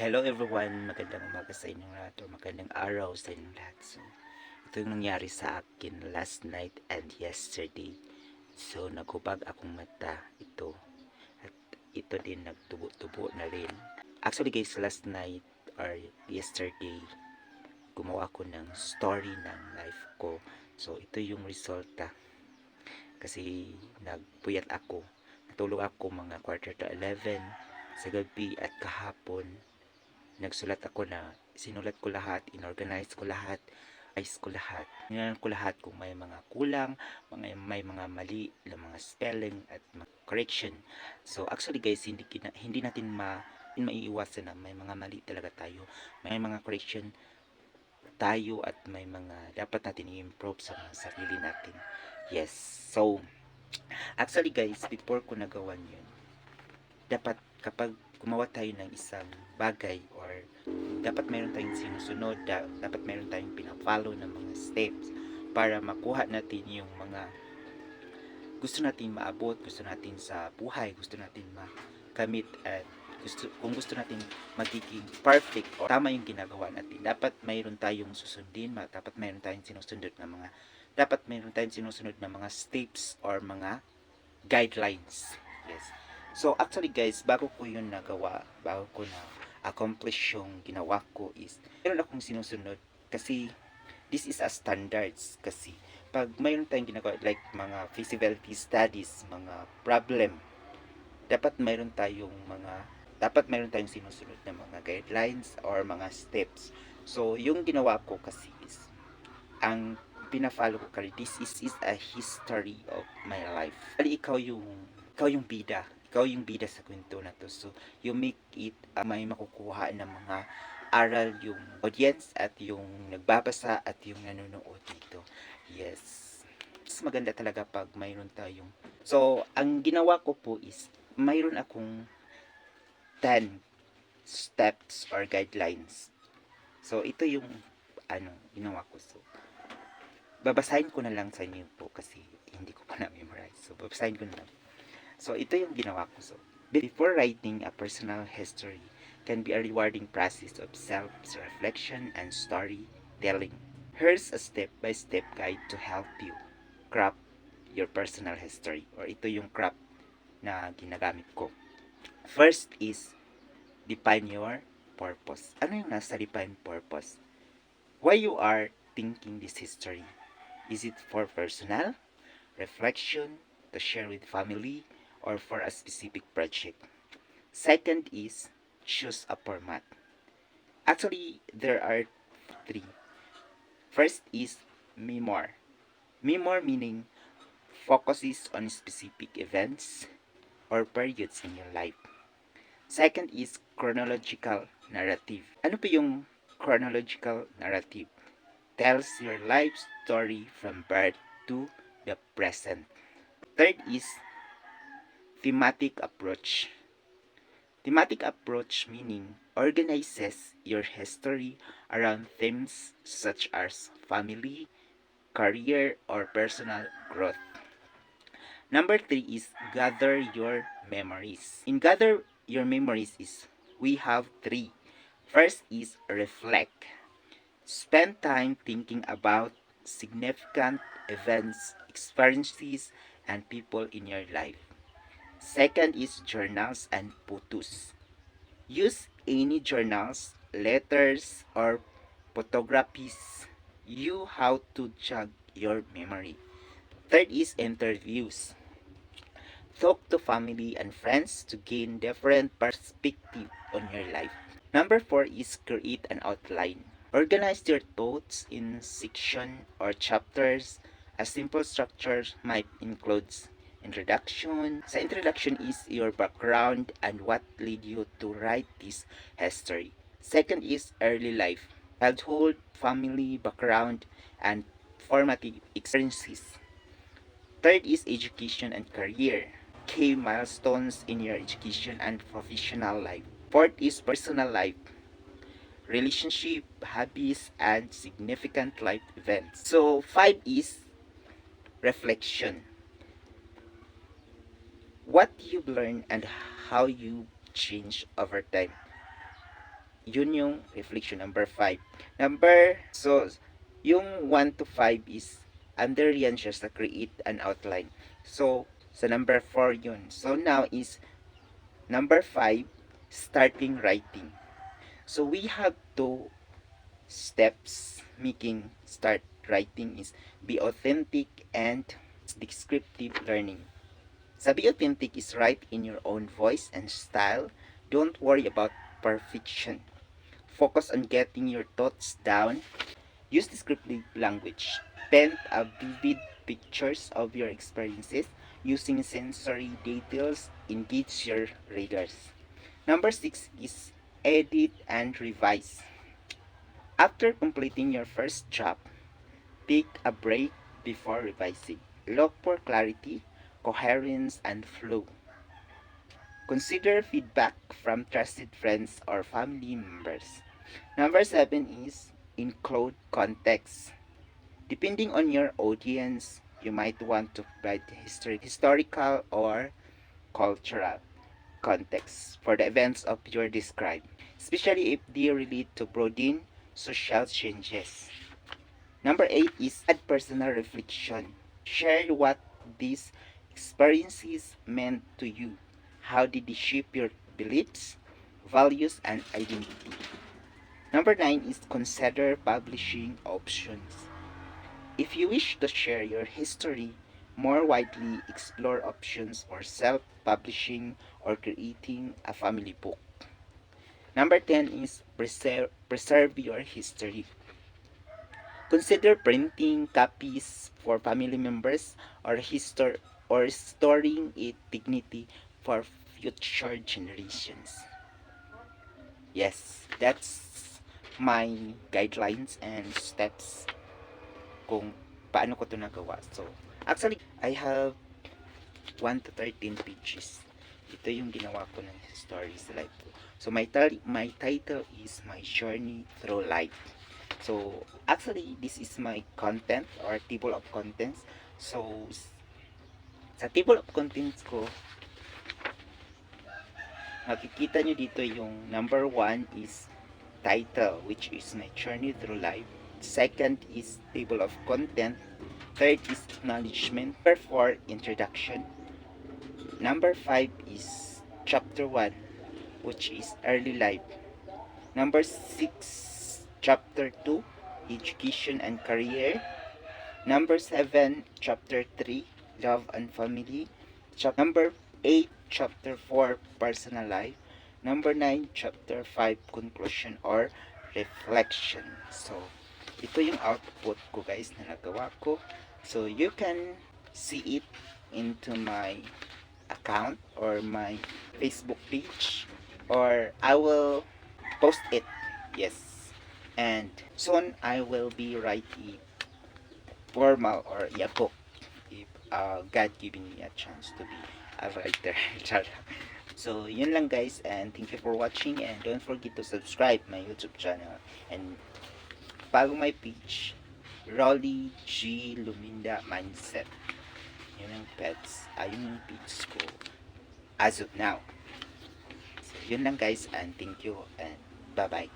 Hello everyone, magandang umaga sa inyong lahat o magandang araw sa inyong lahat. So, ito yung nangyari sa akin last night and yesterday. So, naghubag akong mata ito at ito din nagtubo-tubo na rin. Actually guys, last night or yesterday, gumawa ako ng story ng life ko. So, ito yung resulta. Kasi nagpuyat ako. Natulog ako mga quarter to 11 sa gabi at kahapon nagsulat ako na sinulat ko lahat, inorganize ko lahat, ayos ko lahat. Tingnan ko lahat kung may mga kulang, may mga mali na mga spelling at mga correction. So actually guys, hindi natin maiiwasan na may mga mali talaga tayo. May mga correction tayo at may mga dapat natin i-improve sa mga sarili natin. Yes. So actually guys, before ko nagawa yun, dapat kapag gumawa tayo ng isang bagay or dapat meron tayong sinusunod, dapat meron tayong pinafollow ng mga steps para makuha natin yung mga gusto natin maabot, gusto natin sa buhay, gusto natin makamit at kung gusto natin magiging perfect o tama yung ginagawa natin, dapat mayroon tayong susundin, dapat mayroon tayong sinusunod na mga steps or mga guidelines. Yes. So actually guys, bago ko yun nagawa, bago ko na accomplish yung ginawa ko is, meron akong sinusunod kasi this is a standards kasi pag mayroon tayong ginagawa like mga feasibility studies, mga problem, dapat mayroon tayong sinusunod na mga guidelines or mga steps. So yung ginawa ko kasi is ang pina-follow ko kasi this is a history of my life. Bali ikaw yung bida. Ikaw yung bida sa kwento na to. So, you make it may makukuha ng mga aral yung audience at yung nagbabasa at yung nanonood dito. Yes. Mas maganda talaga pag mayroon tayong. So, ang ginawa ko po is mayroon akong 10 steps or guidelines. So, ito yung ginawa ko. So, babasahin ko na lang sa inyo po kasi hindi ko pa na-memorize. So, babasahin ko na lang. So, ito yung ginawa ko. So, before writing a personal history can be a rewarding process of self-reflection and storytelling. Here's a step-by-step guide to help you craft your personal history. Or ito yung craft na ginagamit ko. First is, define your purpose. Ano yung nasa define purpose? Why you are thinking this history? Is it for personal reflection, to share with family, or for a specific project? Second is choose a format. Actually, there are three. First is memoir. Memoir meaning focuses on specific events or periods in your life. Second is chronological narrative. Ano po yung chronological narrative? Tells your life story from birth to the present. Third is thematic approach. Thematic approach meaning organizes your history around themes such as family, career, or personal growth. Number 3 is gather your memories. In gather your memories is we have 3. First is reflect. Spend time thinking about significant events, experiences, and people in your life. Second is journals and photos. Use any journals, letters, or photographies you how to jog your memory. Third is interviews. Talk to family and friends to gain different perspective on your life. Number 4 is create an outline. Organize your thoughts in section or chapters. A simple structure might include introduction. Sa introduction is your background and what led you to write this history. Second is early life. Childhood, family, background, and formative experiences. Third is education and career. Key milestones in your education and professional life. Fourth is personal life, relationship, hobbies, and significant life events. So, 5 is reflection. What you've learned and how you change over time. Yun yung reflection. Number 5. So, yung 1 to 5 is, under yan siya sa create an outline. So, sa number 4 yun. So, now is, number 5, starting writing. So, we have two steps making start writing is be authentic and descriptive learning. Sa be authentic is write in your own voice and style. Don't worry about perfection. Focus on getting your thoughts down. Use descriptive language. Paint a vivid pictures of your experiences using sensory details. Engage your readers. Number 6 is edit and revise. After completing your first draft, take a break before revising. Look for clarity, coherence, and flow. Consider feedback from trusted friends or family members. Number 7 is include context. Depending on your audience, you might want to provide historical or cultural context for the events of your describe, especially if they relate to broaden social changes. Number 8 is add personal reflection. Share what these experiences meant to you. How did they shape your beliefs, values, and identity? Number 9 is consider publishing options. If you wish to share your history more widely, explore options for self-publishing or creating a family book. Number 10 is preserve your history. Consider printing copies for family members or storing it dignity for future generations. Yes, that's my guidelines and steps kung paano ko to nagawa. So, actually, I have 1 to 13 pages. Ito yung ginawa ko ng story sa life ko. So, my title is My Journey Through Life. So, actually, this is my content or table of contents. So, sa table of contents ko, makikita nyo dito yung number 1 is title, which is My Journey Through Life. Second is table of content. Third is acknowledgement. Number 4, introduction. Number 5 is chapter 1, which is early life. Number 6, chapter 2, education and career. Number 7, chapter 3, love and family. Number 8, chapter 4, personal life. Number 9, chapter 5, conclusion or reflection. So, ito yung output ko guys na nagawa ko. So, you can see it into my account or my Facebook page, or I will post it. Yes. And soon I will be writing formal or a book if God giving me a chance to be a writer. So, yun lang guys, and thank you for watching, and don't forget to subscribe my YouTube channel and follow my page, Rolly G. Luminda Mindset. Yun ang yun yung page ko as of now. So, yun lang guys, and thank you, and bye-bye.